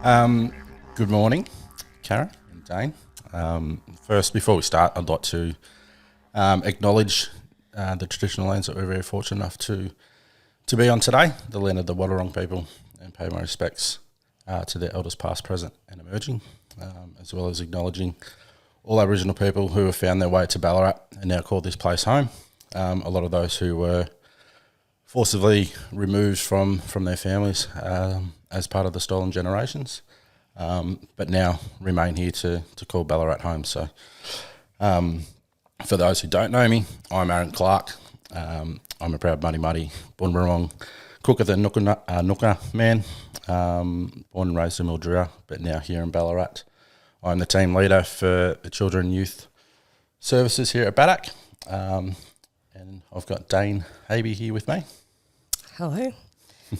Good morning, Karen and Dane. First, before we start, I'd like to acknowledge the traditional lands that we're very fortunate enough to be on today, the land of the Wadawurrung people, and pay my respects to their elders past, present and emerging, as well as acknowledging all Aboriginal people who have found their way to Ballarat and now call this place home. A lot of those who were forcibly removed from their families as part of the stolen generations, but now remain here to call Ballarat home. So for those who don't know me, I'm Aaron Clark. I'm a proud Muddy Bungalow cooker, the Nooka man, born and raised in Mildura, but now here in Ballarat. I'm the team leader for the Children and Youth Services here at BADAC, and I've got Dane Heap here with me. Hello.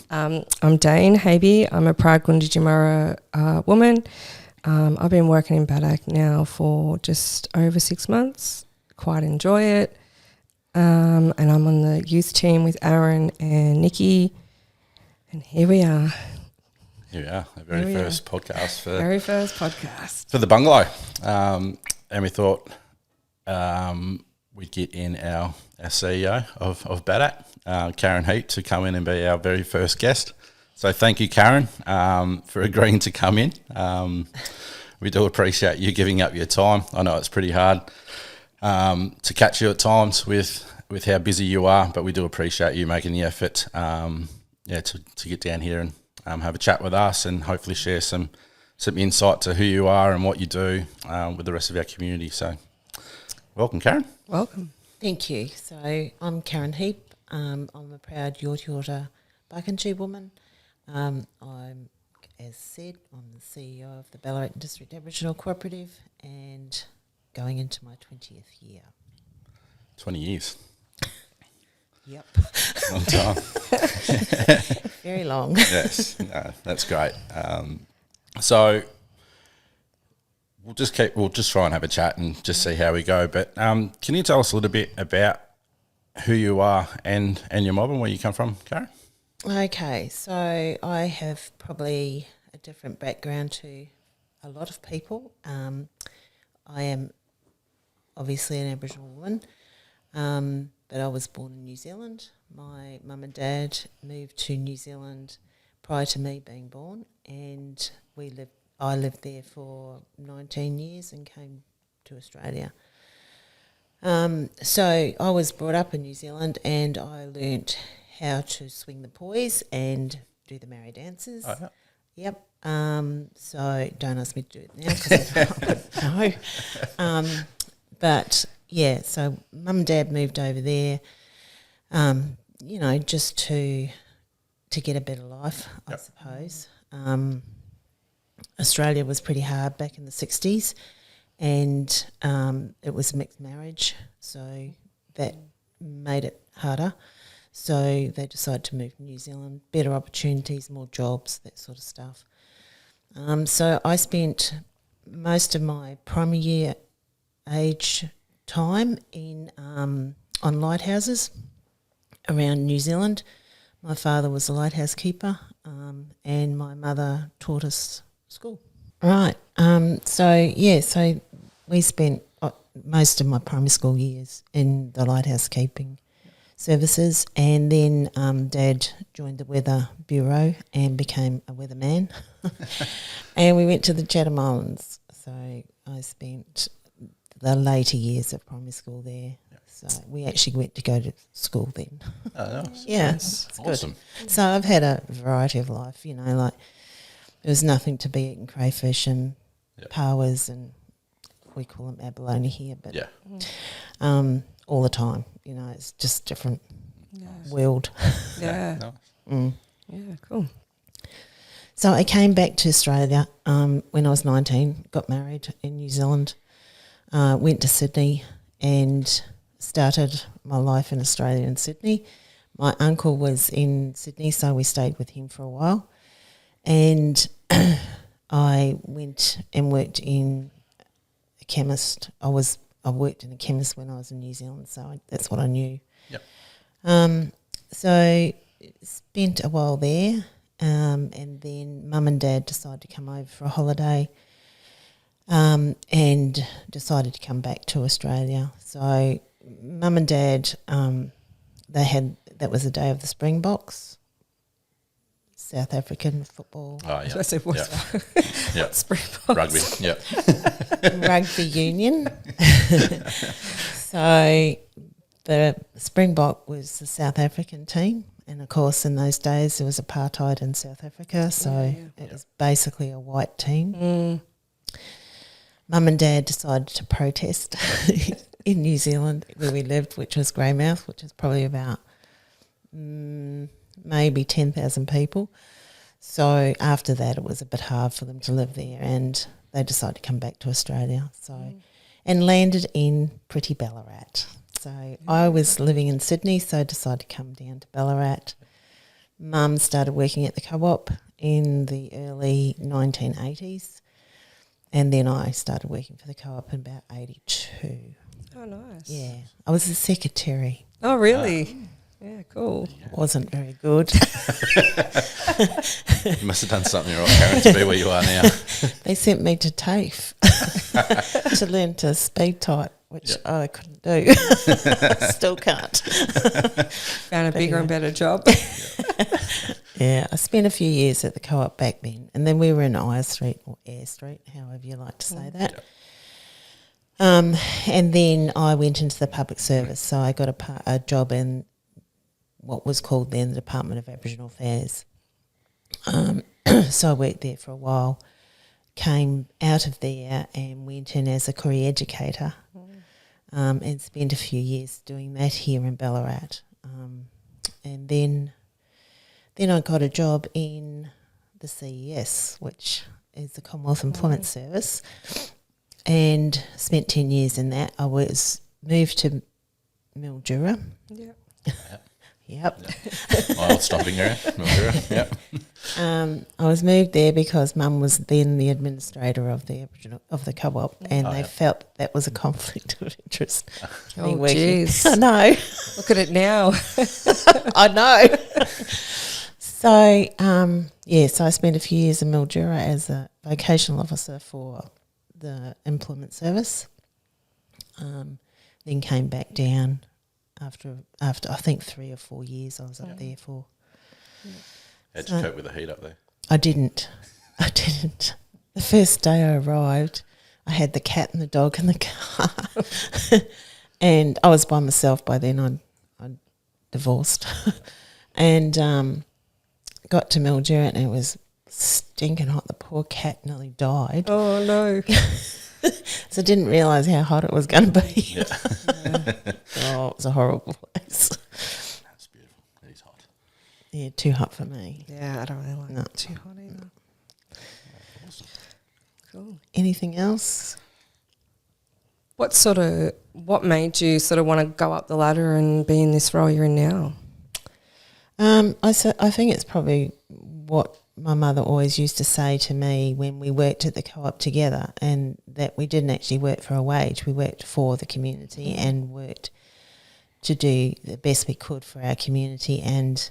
I'm Dane Heap. I'm a proud Gunditjmara woman. I've been working in BADAC now for just over 6 months. Quite enjoy it. And I'm on the youth team with Aaron and Nikki. And here we are. Here we are, the very first podcast for the Bungalow. And we thought we'd get in our CEO of BADAC, Karen Heap, to come in and be our very first guest. So thank you, Karen, for agreeing to come in. We do appreciate you giving up your time. I know it's pretty hard to catch you at times with how busy you are, but we do appreciate you making the effort to get down here and have a chat with us and hopefully share some insight to who you are and what you do with the rest of our community. So welcome, Karen. Welcome. Thank you. So I'm Karen Heap. I'm a proud Yorta Bungalow woman. As said, I'm the CEO of the Ballarat District Aboriginal Co-operative and going into my 20th year. 20 years. Yep. Long time. Very long. Yes, no, that's great. So we'll just try and have a chat and just see how we go. But can you tell us a little bit about who you are and your mob and where you come from, Karen? Okay, so I have probably a different background to a lot of people. I am obviously an Aboriginal woman, but I was born in New Zealand. My mum and dad moved to New Zealand prior to me being born, and I lived there for 19 years and came to Australia. So I was brought up in New Zealand and I learnt how to swing the poise and do the Maori dances. Oh, yeah. Yep. So don't ask me to do it now because I don't know. But yeah, so mum and dad moved over there, just to get a better life, I suppose. Australia was pretty hard back in the 60s and it was a mixed marriage, so that made it harder. So they decided to move to New Zealand, better opportunities, more jobs, that sort of stuff. So I spent most of my primary year age time on lighthouses around New Zealand. My father was a lighthouse keeper and my mother taught us school. Right. So we spent most of my primary school years in the lighthouse keeping services, and then Dad joined the Weather Bureau and became a weatherman. And we went to the Chatham Islands. So I spent the later years of primary school there. Yeah. So we actually went to go to school then. Oh, nice. Yeah, it's awesome. Good. So I've had a variety of life, like there was nothing to be eating crayfish and powers, and we call them abalone here, but all the time, it's just different world. Yeah. Yeah, cool. So I came back to Australia when I was 19, got married in New Zealand, went to Sydney and started my life in Australia in Sydney. My uncle was in Sydney, so we stayed with him for a while. And I went and worked in a chemist. I worked in a chemist when I was in New Zealand, so that's what I knew. Yep. So spent a while there, and then Mum and Dad decided to come over for a holiday, and decided to come back to Australia. So Mum and Dad, that was the day of the Springboks, South African football. Oh, yeah. I said, what's Yeah. Springboks? Rugby. Yeah. Rugby union. So the Springbok was the South African team, and of course in those days there was apartheid in South Africa, so it was basically a white team. Mum and Dad decided to protest in New Zealand where we lived, which was Greymouth, which is probably about maybe 10,000 people. So after that it was a bit hard for them to live there, and they decided to come back to Australia. So and landed in pretty Ballarat. So I was living in Sydney, so I decided to come down to Ballarat. Mum started working at the Co-op in the early 1980s, and then I started working for the Co-op in about 82. Oh, nice. Yeah, I was the secretary. Oh, really? Yeah, cool. Wasn't very good. You must have done something wrong, Karen, to be where you are now. They sent me to TAFE to learn to speed type, which I couldn't do. Still can't. Found a bigger and better job. Yeah, I spent a few years at the Co-op back then, and then we were in Eyre Street or Eyre Street, however you like to say that. And then I went into the public service, so I got a job in what was called then the Department of Aboriginal Affairs. So I worked there for a while, came out of there and went in as a career educator, and spent a few years doing that here in Ballarat. And then I got a job in the CES, which is the Commonwealth Employment Service, and spent 10 years in that. I was moved to Mildura. Yep. Old stomping area. Yep. I was moved there because Mum was then the administrator of the Co-op, and they felt that was a conflict of interest. Oh, jeez. I know. Look at it now. I know. So, so I spent a few years in Mildura as a vocational officer for the employment service. Then came back down after I think 3 or 4 years I was up there for. How'd you cope with the heat up there? I didn't. The first day I arrived, I had the cat and the dog in the car. And I was by myself by then. I'd divorced. And got to Mildura and it was stinking hot. The poor cat nearly died. Oh, no. So I didn't realise how hot it was going to be. Yeah. Oh, it was a horrible place. That's beautiful. It is hot. Yeah, too hot for me. Yeah, I don't really like No. it too hot either. Awesome. Cool. Anything else? What made you sort of want to go up the ladder and be in this role you're in now? I think it's probably what my mother always used to say to me when we worked at the Co-op together, and that we didn't actually work for a wage. We worked for the community and worked to do the best we could for our community and,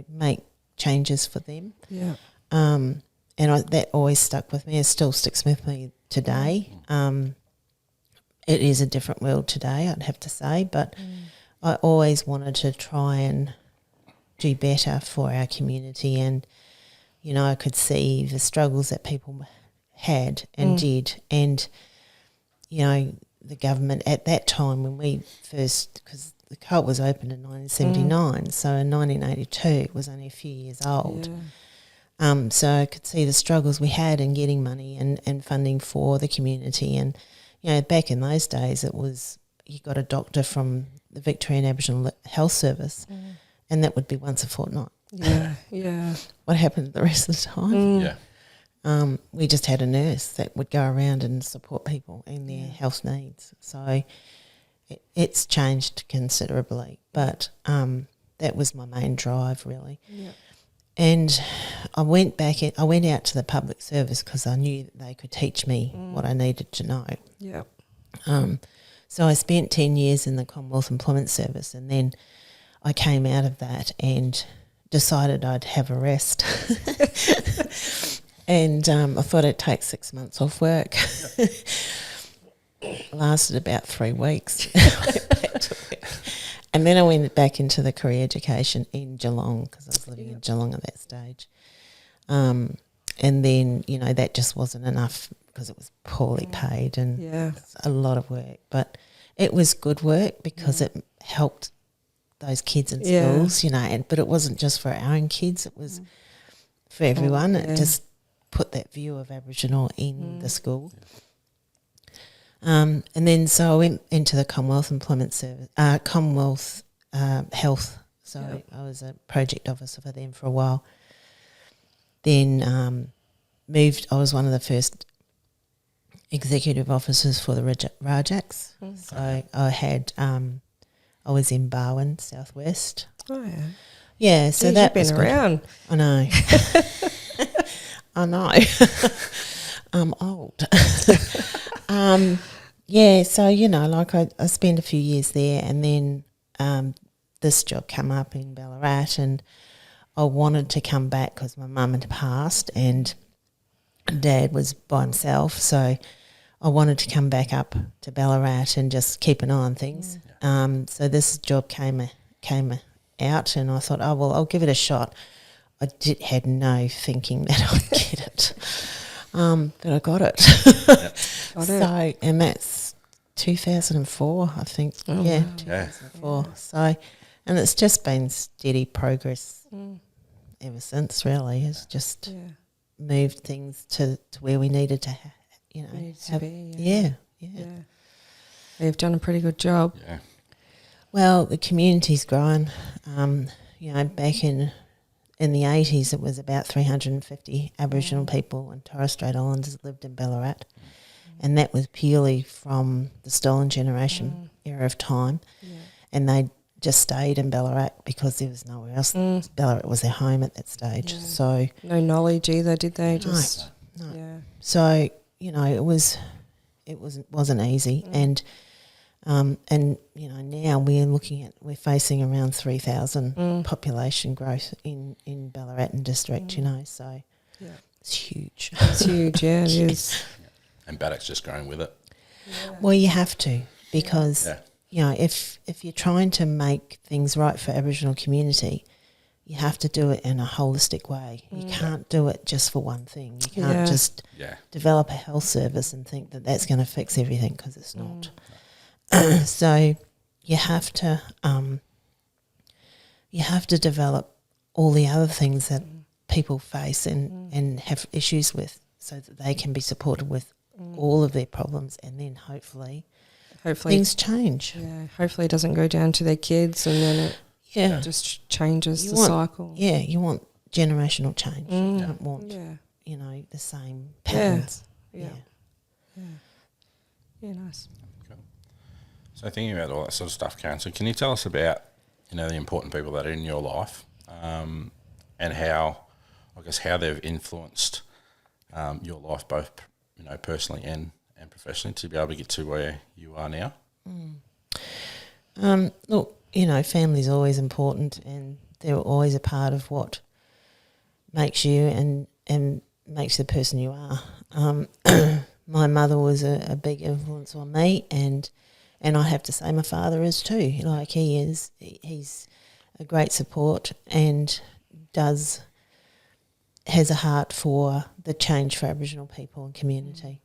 make changes for them. Yeah. And that always stuck with me. It still sticks with me today. It is a different world today, I'd have to say, but I always wanted to try and do better for our community, and I could see the struggles that people had and did, and the government at that time when we first, because the Co-op was opened in 1979, so in 1982 it was only a few years old. Yeah. So I could see the struggles we had in getting money and funding for the community, and back in those days it was you got a doctor from the Victorian Aboriginal Health Service. And that would be once a fortnight. Yeah, yeah. What happened the rest of the time? Yeah. We just had a nurse that would go around and support people in their health needs. So it's changed considerably, but that was my main drive, really. Yeah. And I went out to the public service because I knew that they could teach me what I needed to know. Yeah. So I spent 10 years in the Commonwealth Employment Service, and then I came out of that and decided I'd have a rest. And I thought I'd take 6 months off work. Lasted about 3 weeks. Went back to work. And then I went back into the career education in Geelong, because I was living in Geelong at that stage. And then, you know, that just wasn't enough because it was poorly paid and a lot of work. But it was good work because it helped those kids in schools, you know, but it wasn't just for our own kids, it was for everyone. It just put that view of Aboriginal in the school. And then so I went into the Commonwealth Employment Service, Commonwealth Health. So I was a project officer for them for a while. Then moved. I was one of the first executive officers for the Rajaks. So I had. I was in Barwon, Southwest. Oh yeah. Yeah. So Jeez, that you've was been good. around. I know. I know. I'm old. Yeah, so, you know, like I spent a few years there, and then this job came up in Ballarat, and I wanted to come back because my mum had passed and Dad was by himself, so I wanted to come back up to Ballarat and just keep an eye on things. So this job came out, and I thought, oh, well, I'll give it a shot. I had no thinking that I'd get it. But I got it. So, and that's 2004, I think. Oh, yeah, wow. 2004. So, and it's just been steady progress ever since, really. It's just moved things to where we needed to, you know. Needs to be, yeah. You've done a pretty good job. Yeah. Well, the community's grown. You know, back in the 80s, it was about 350 Aboriginal people and Torres Strait Islanders lived in Ballarat. And that was purely from the stolen generation era of time. Yeah. And they just stayed in Ballarat because there was nowhere else. Ballarat was their home at that stage. Yeah. So no knowledge either, did they? No. Yeah. So, you know, it wasn't easy. And you know, now we're facing around 3,000 population growth in Ballarat and district, you know, so it's huge. It's huge, yeah, it is. And BADAC's just growing with it. Yeah. Well, you have to, because, you know, if you're trying to make things right for Aboriginal community, you have to do it in a holistic way. You can't do it just for one thing. You can't just develop a health service and think that that's going to fix everything, because it's not. So you have to develop all the other things that people face and have issues with, so that they can be supported with all of their problems, and then hopefully things change. Yeah, hopefully it doesn't go down to their kids, and then it just changes cycle. Yeah, you want generational change. You don't want you know, the same patterns. Yeah, nice. So thinking about all that sort of stuff, Karen, so can you tell us about, you know, the important people that are in your life, and how, I guess, how they've influenced your life, both, you know, personally and professionally, to be able to get to where you are now? Look, you know, family's always important, and they're always a part of what makes you and makes the person you are. My mother was a big influence on me, and I have to say my father is too. Like, he's a great support and has a heart for the change for Aboriginal people and community.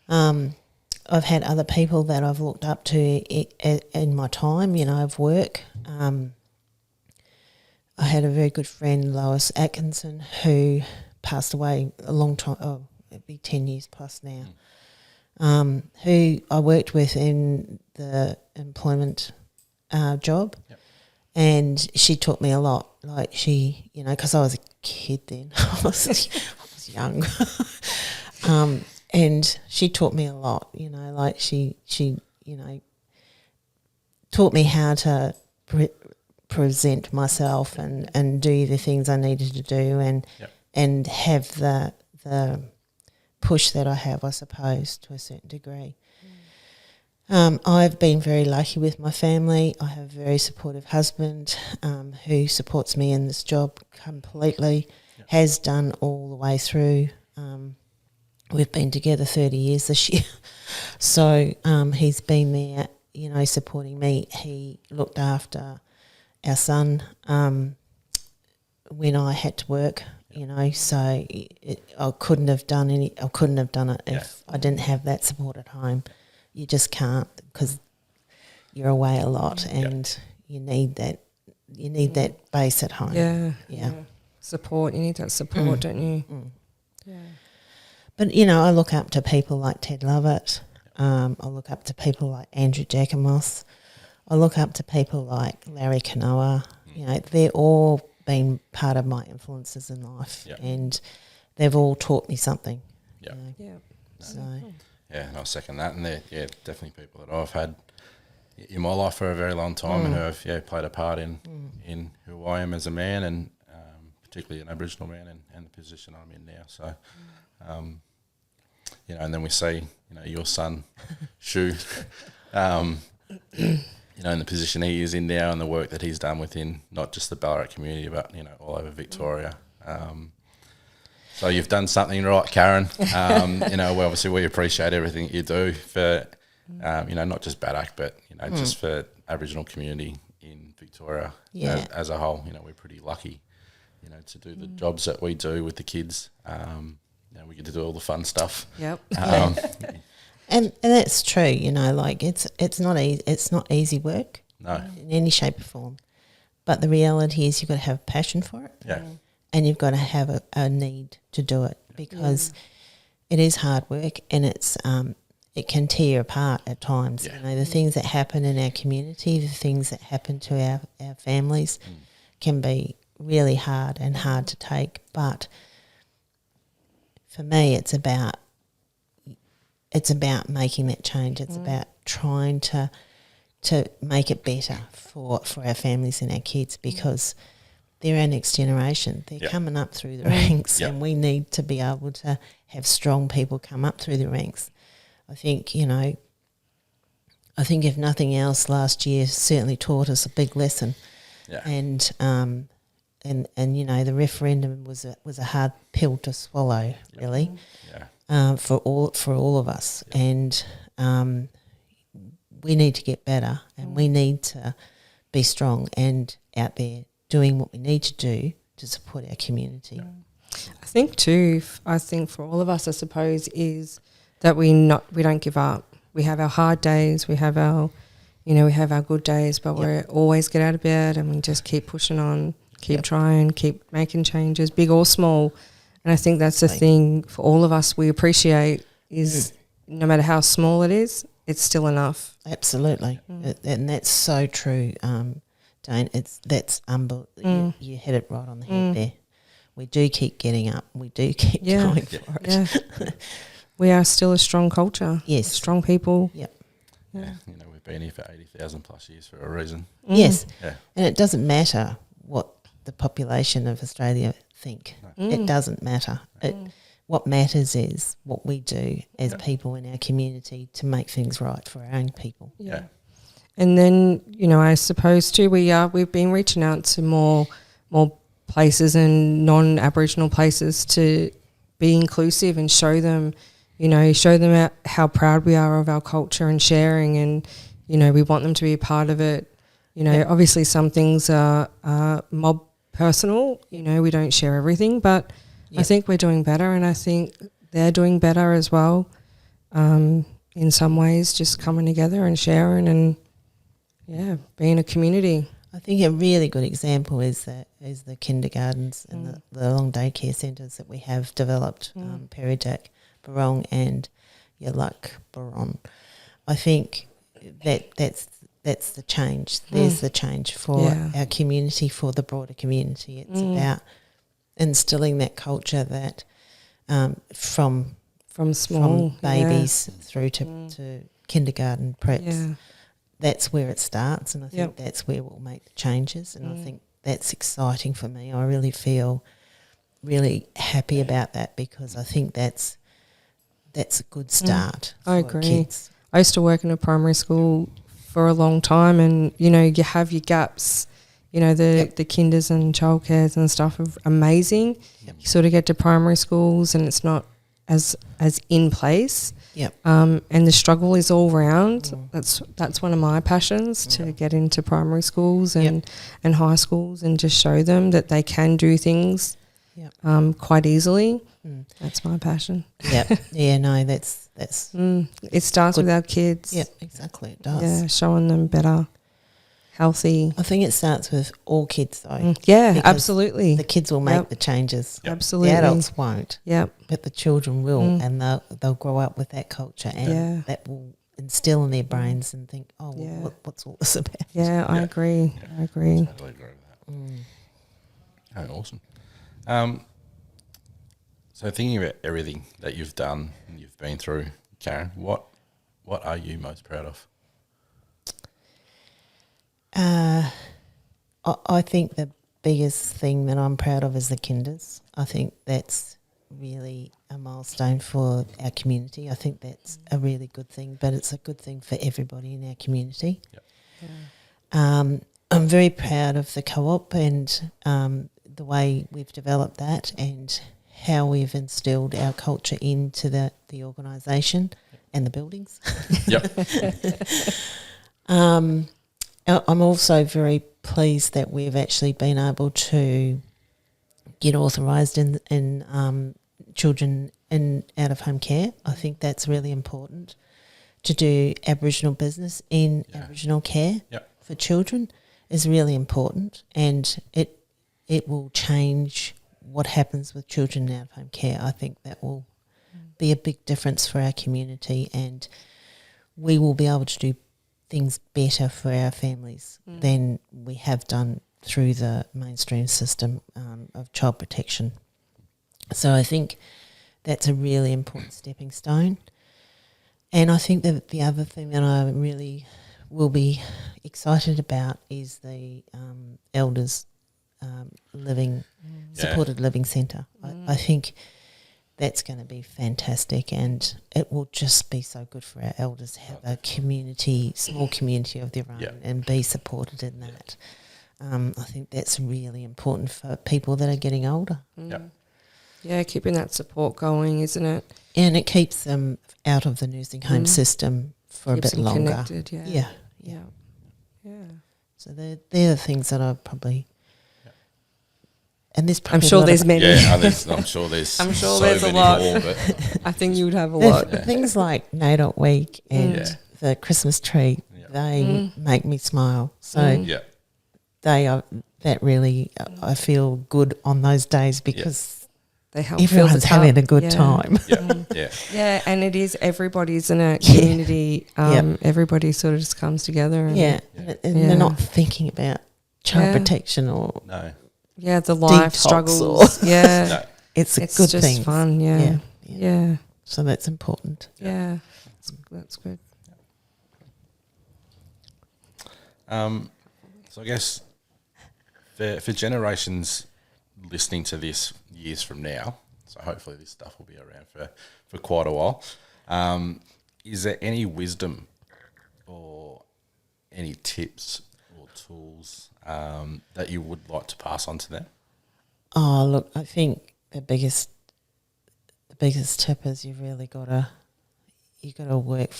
I've had other people that I've looked up to in my time, you know, of work. I had a very good friend, Lois Atkinson, who passed away a long time, it'd be 10 years plus now. Who I worked with in the employment job, and she taught me a lot. Like, she, you know, because I was a kid then, I was young, and she taught me a lot. You know, like she you know, taught me how to present myself and do the things I needed to do, and have the push that I have, I suppose, to a certain degree. I've been very lucky with my family. I have a very supportive husband who supports me in this job completely, has done all the way through. We've been together 30 years this year. So he's been there, you know, supporting me. He looked after our son when I had to work, you know, so I couldn't have done it if I didn't have that support at home. You just can't, because you're away a lot and you need that base at home. Yeah. Support. You need that support, don't you? Yeah. But, you know, I look up to people like Ted Lovett. I look up to people like Andrew Jacomos. I look up to people like Larry Kanoa. You know, they're all been part of my influences in life, and they've all taught me something. Yeah. You know. So. Yeah, and I second that. And they're definitely people that I've had in my life for a very long time and who have played a part in who I am as a man, and particularly an Aboriginal man and the position I'm in now. So, you know, and then we see, you know, your son, Shu, you know, in the position he is in now and the work that he's done within not just the Ballarat community, but, you know, all over Victoria. So you've done something right, Karen. You know, obviously we appreciate everything you do for, you know, not just BADAC, but, you know, just for Aboriginal community in Victoria as a whole. You know, we're pretty lucky, you know, to do the jobs that we do with the kids. You know, we get to do all the fun stuff. Yep. And that's true, you know, like it's not easy work. No. In any shape or form. But the reality is you've got to have passion for it. Yeah. And you've got to have a need to do it, because it is hard work, and it's it can tear you apart at times. Yeah. You know, the things that happen in our community, the things that happen to our families can be really hard and hard to take. But for me, it's about making that change. It's about trying to make it better for our families and our kids, because they're our next generation. They're coming up through the ranks, and we need to be able to have strong people come up through the ranks. I think, you know, if nothing else, last year certainly taught us a big lesson. Yeah. And you know, the referendum was a hard pill to swallow, really. Yeah. For all of us, and we need to get better, and we need to be strong and out there doing what we need to do to support our community. I think too. I think for all of us, I suppose, is that we don't give up. We have our hard days. We have our good days, but we always get out of bed and we just keep pushing on, keep trying, keep making changes, big or small. And I think that's the thing for all of us we appreciate is no matter how small it is, it's still enough. Absolutely. And that's so true, Dane. That's unbelievable. You hit it right on the head there. We do keep getting up. We do keep going for it. Yeah. We are still a strong culture. Yes. Strong people. Yep. Yeah. You know, we've been here for 80,000 plus years for a reason. Yes. Yeah. And it doesn't matter what the population of Australia think. It doesn't matter. What matters is what we do as people in our community to make things right for our own people. Yeah. And then, you know, I suppose too, we've been reaching out to more places and non-Aboriginal places to be inclusive and show them how proud we are of our culture and sharing, and, you know, we want them to be a part of it. You know, obviously some things are mob personal, you know, we don't share everything, but I think we're doing better, and I think they're doing better as well, in some ways, just coming together and sharing and, being a community. I think a really good example is the kindergartens and the long day care centres that we have developed, Peridac, Barong and Yaluk Baron. I think that's the change. There's the change for our community, for the broader community. It's about instilling that culture that from babies through to kindergarten preps. Yeah. That's where it starts, and I think that's where we'll make the changes, and I think that's exciting for me. I really feel really happy about that, because I think that's a good start for I agree. kids. I used to work in a primary school for a long time, and you know, you have your gaps. You know, the kinders and childcares and stuff are amazing. Yep. You sort of get to primary schools and it's not as in place. Yep. And the struggle is all round. That's one of my passions, to get into primary schools and high schools and just show them that they can do things quite easily. That's my passion. Yeah, no, that's it starts good. with our kids. Yeah, exactly, it does. Yeah, showing them better, healthy. I think it starts with all kids though. Yeah, because absolutely. The kids will make the changes. Absolutely. The adults won't. Yep. But the children will, and they'll grow up with that culture, and that will instill in their brains and think, oh, well, what's all this about? Yeah, I agree. I agree. Totally agree with that. Oh, awesome. So thinking about everything that you've done and you've been through, Karen, what are you most proud of? I think the biggest thing that I'm proud of is the kinders. I think that's really a milestone for our community. I think that's a really good thing, but it's a good thing for everybody in our community. Yep. I'm very proud of the co-op and the way we've developed that and how we've instilled our culture into the organisation and the buildings. Yep. I'm also very pleased that we've actually been able to get authorised in children in out-of-home care. I think that's really important, to do Aboriginal business in Aboriginal care for children is really important, and it will change what happens with children in out-of-home care. I think that will be a big difference for our community, and we will be able to do things better for our families than we have done through the mainstream system of child protection. So I think that's a really important stepping stone. And I think that the other thing that I really will be excited about is the elders supported living centre. I think that's going to be fantastic, and it will just be so good for our elders to have a community, small community of their own, and be supported in that. I think that's really important for people that are getting older. Yeah, keeping that support going, isn't it? And it keeps them out of the nursing home system for Keeps a bit them longer. connected, yeah. So they're the things that I probably... And there's probably I'm sure there's many. Yeah, I'm sure there's I'm sure so there's a many lot. more, but I think you would have a lot. things like NAIDOC Week and the Christmas tree, they make me smile. So they are, that really, I feel good on those days because they help everyone's having a good time. Yeah, and it is everybody, isn't it? Community, everybody sort of just comes together. And and they're not thinking about child protection or... No. Yeah, the life detox struggles. No. It's a it's good just thing. fun, yeah. So that's important. Yeah, that's good. So I guess for generations listening to this years from now, so hopefully this stuff will be around for quite a while, is there any wisdom or any tips or tools that you would like to pass on to them? Oh, look, I think the biggest tip is you got to work.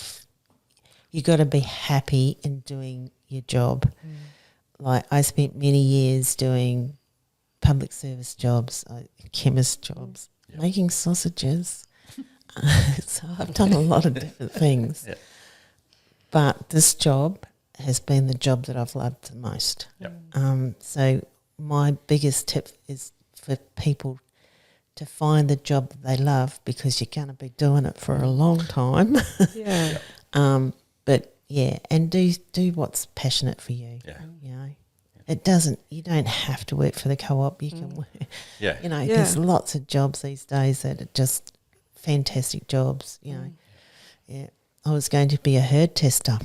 You got to be happy in doing your job. Like I spent many years doing public service jobs, chemist jobs, making sausages. So I've done a lot of different things. But this job has been the job that I've loved the most. So my biggest tip is for people to find the job that they love, because you're going to be doing it for a long time. But and do what's passionate for you. You know, you don't have to work for the co-op. You can work. You know, there's lots of jobs these days that are just fantastic jobs. You know, I was going to be a herd tester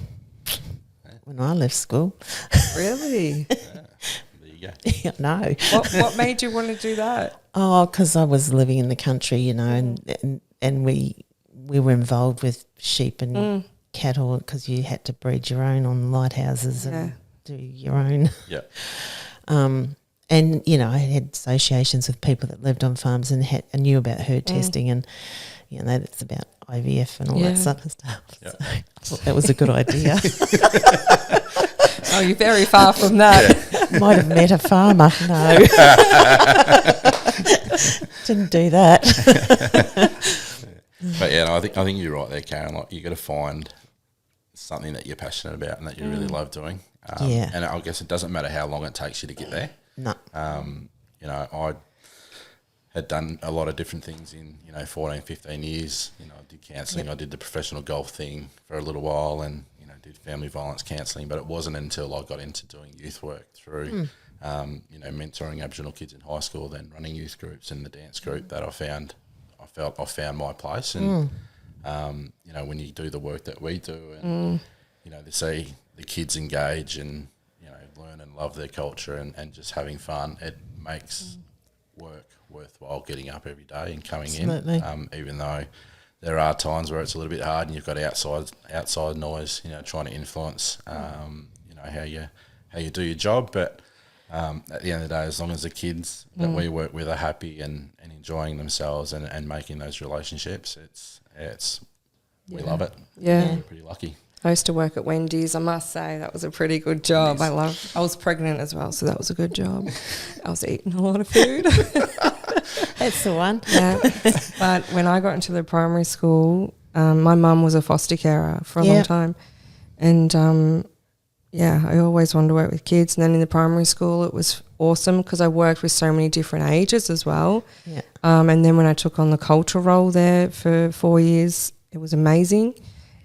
when I left school. Really? There you go. No. What made you want to do that? Oh, because I was living in the country, you know, and we were involved with sheep and cattle because you had to breed your own on lighthouses and do your own. Yeah. And, you know, I had associations with people that lived on farms and knew about herd testing and, you know, that's about IVF and all that sort of stuff. Yeah. So I thought that was a good idea. Oh, you're very far from that. Might have met a farmer. No. Didn't do that. But yeah, no, I think you're right there, Karen. Like, you got to find something that you're passionate about and that you really love doing. And I guess it doesn't matter how long it takes you to get there. No. You know, I had done a lot of different things in, 14, 15 years. You know, I did counselling. I did the professional golf thing for a little while and, did family violence counselling. But it wasn't until I got into doing youth work through, mentoring Aboriginal kids in high school, then running youth groups and the dance group that I found my place. And, when you do the work that we do and, they see the kids engage and, learn and love their culture and just having fun, it makes work worthwhile getting up every day and coming in, even though there are times where it's a little bit hard and you've got outside noise, trying to influence, how you do your job. But at the end of the day, as long as the kids that we work with are happy and enjoying themselves and making those relationships, we love it. Yeah. We're pretty lucky. I used to work at Wendy's. I must say that was a pretty good job. I was pregnant as well, so that was a good job. I was eating a lot of food. That's the one. Yeah. But when I got into the primary school, my mum was a foster carer for a long time. And, I always wanted to work with kids. And then in the primary school, it was awesome because I worked with so many different ages as well. Yeah. And then when I took on the cultural role there for 4 years, it was amazing.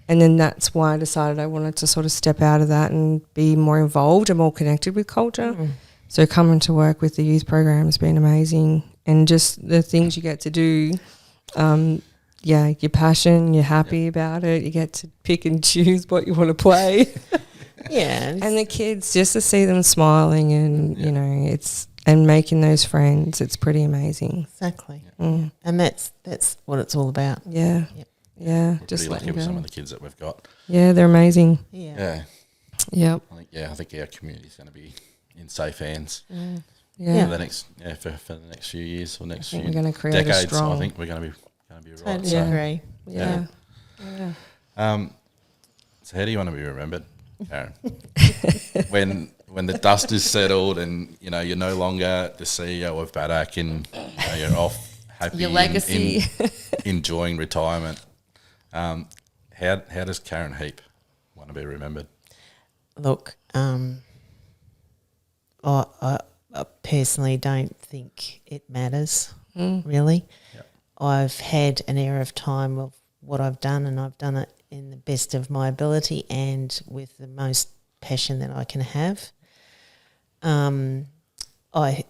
And then that's why I decided I wanted to sort of step out of that and be more involved and more connected with culture. So coming to work with the youth program has been amazing. And just the things you get to do, your passion, you're happy about it. You get to pick and choose what you want to play. And the kids, just to see them smiling and, and making those friends, it's pretty amazing. Exactly. And that's what it's all about. Yeah. Yep. Yeah, We're just pretty lucky with some of the kids that we've got. Yeah, they're amazing. Yeah. Yep. I think our community is going to be in safe hands. Yeah. For the next few years or next few we're going to create decades. a strong. I think we're going to be right. Totally agree. Yeah. So how do you want to be remembered, Karen? when the dust is settled and you're no longer the CEO of BADAC and you're off happy, your legacy, enjoying retirement. How does Karen Heap want to be remembered? Look, I personally don't think it matters, really. Yep. I've had an era of time of what I've done, and I've done it in the best of my ability and with the most passion that I can have. I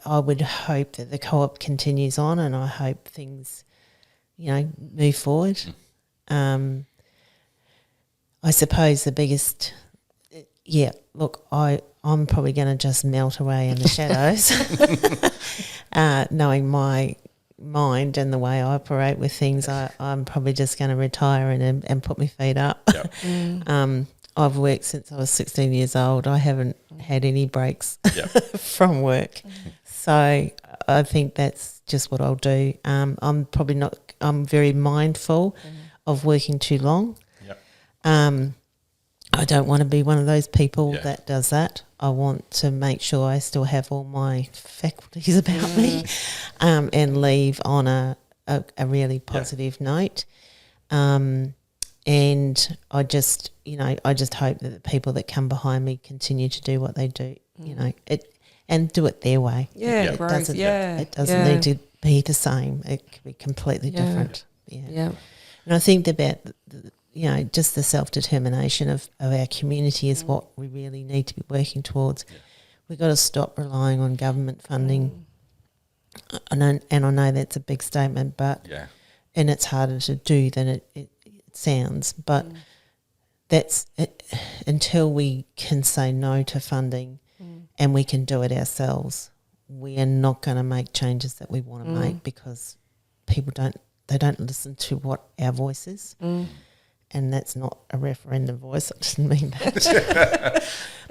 would hope that the co-op continues on, and I hope things, move forward. I suppose the biggest, I'm probably going to just melt away in the shadows, knowing my mind and the way I operate with things. I'm probably just going to retire and put my feet up. Yep. I've worked since I was 16 years old. I haven't had any breaks from work. So I think that's just what I'll do. I'm very mindful of working too long. I don't want to be one of those people that does that. I want to make sure I still have all my faculties about me and leave on a really positive note. And I just hope that the people that come behind me continue to do what they do, and do it their way. Yeah, it doesn't need to be the same. It can be completely different. Yeah. And I think about just the self-determination of our community is what we really need to be working towards. Yeah. We've got to stop relying on government funding. And I know that's a big statement, but and it's harder to do than it sounds. But that's it, until we can say no to funding and we can do it ourselves, we are not going to make changes that we want to make because people don't listen to what our voice is. and that's not a referendum voice, I didn't mean that.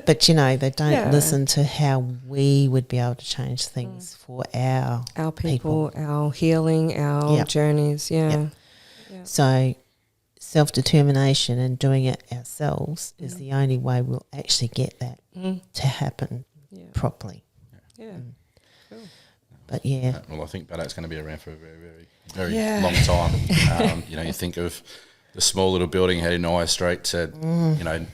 But, you know, they don't listen to how we would be able to change things for our people, our healing, our journeys. Yeah. So self-determination and doing it ourselves is the only way we'll actually get that to happen properly. Yeah. Cool. But well, I think BADAC's going to be around for a very, very long time. You know, you think of the small little building heading High Street to, you know,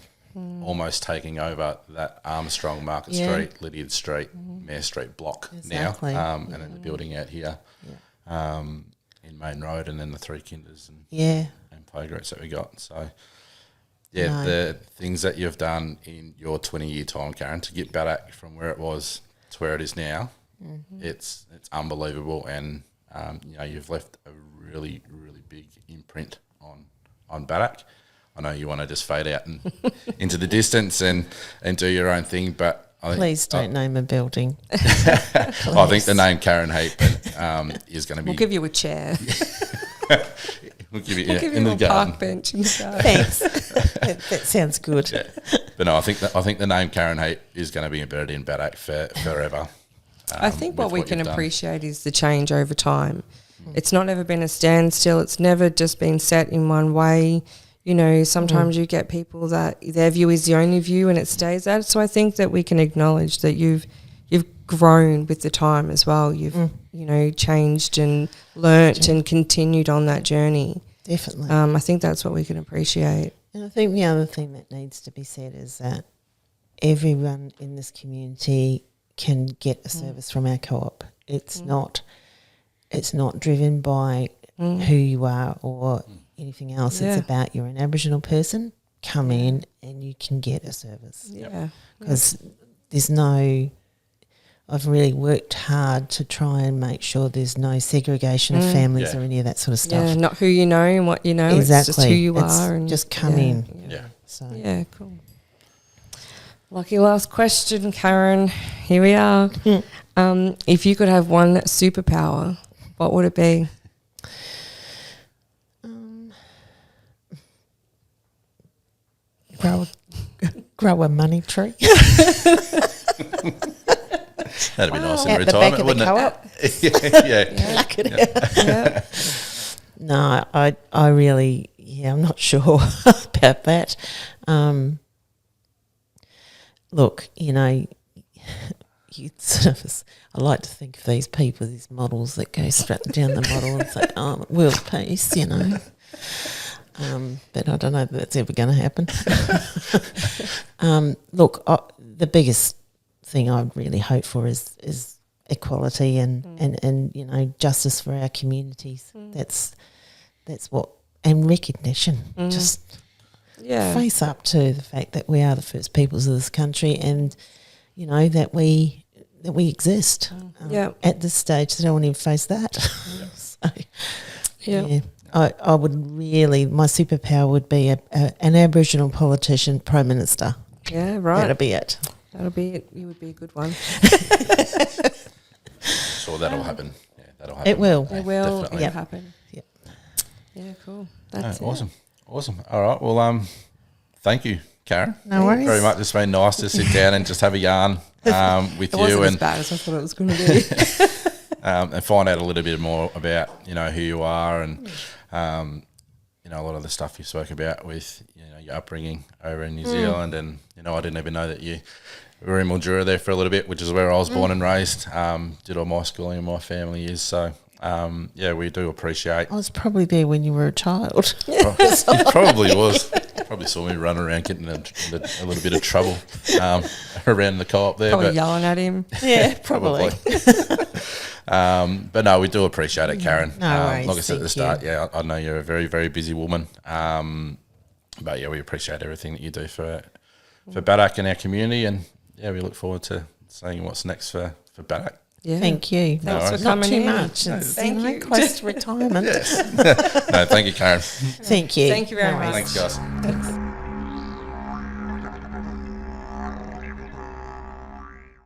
almost taking over that Armstrong Market Street, Lydiard Street, Mayor Street block now, and then the building out here in Main Road, and then the 3 kinders and playgroups that we got. So, the things that you've done in your 20-year time, Karen, to get BADAC from where it was to where it is now, it's unbelievable, and you know, you've left a really, really big imprint on BADAC. I know you want to just fade out and into the distance and do your own thing, but please don't name a building. I think the name Karen Heap is going to be. We'll give you a chair. We'll give you a park bench in the garden. Thanks. that sounds good. Yeah. But no, I think the name Karen Heap is going to be embedded in BADAC forever. I think what we can appreciate is the change over time. It's not ever been a standstill. It's never just been set in one way. You know, sometimes you get people that their view is the only view and it stays that. So I think that we can acknowledge that you've grown with the time as well. You've you know, changed and learnt and continued on that journey. Definitely. I think that's what we can appreciate. And I think the other thing that needs to be said is that everyone in this community can get a service from our co-op. It's not driven by who you are or anything else. It's about you're an Aboriginal person, come in and you can get a service. Yeah. Because there's no... I've really worked hard to try and make sure there's no segregation of families or any of that sort of stuff. Yeah, not who you know and what you know. Exactly. It's just who you are. And just come in. Yeah. So. Yeah, cool. Lucky last question, Karen. Here we are. If you could have one superpower, what would it be? Grow a money tree. That'd be nice in at retirement, the back of the co-op. yeah. No, I really, I'm not sure about that. Look, you know, you sort of, I like to think of these people, these models that go straight down the model and say, oh, world peace, you know. But I don't know if that's ever going to happen. Look, the biggest thing I'd really hope for is equality and you know, justice for our communities. That's what, and recognition. Just face up to the fact that we are the first peoples of this country, and you know that we exist. At this stage, they don't want to even face that. So, I would really, my superpower would be an Aboriginal politician, Prime Minister. Yeah, right. That'll be it. That'll be it. You would be a good one. Sure, that'll happen. Yeah, that'll happen. It will. It will. Definitely. It'll happen. Yep. Yeah, cool. That's awesome. All right. Well, thank you, Karen. No worries. Very much. It's been nice to sit down and just have a yarn with it you wasn't and as bad as I thought it was going to be. and find out a little bit more about, you know, who you are and you know, a lot of the stuff you spoke about with, you know, your upbringing over in New Zealand, and you know, I didn't even know that you were in Mildura there for a little bit, which is where I was born and raised. Did all my schooling in my family years, so yeah, we do appreciate. I was probably there when you were a child. You probably was. Probably saw me run around getting into a little bit of trouble around the co-op there. Probably but yelling at him. Yeah, probably. But no, we do appreciate it, Karen. No worries, like I said at the start, you. I know you're a very, very busy woman. But yeah, we appreciate everything that you do for BADAC and our community, and yeah, we look forward to seeing what's next for BADAC. Yeah. Thank you. Thanks for Not coming too in. much. No, It's, thank you. Close to retirement. No, thank you, Karen. Thank you. Thank you very much. Thanks, guys. Thanks.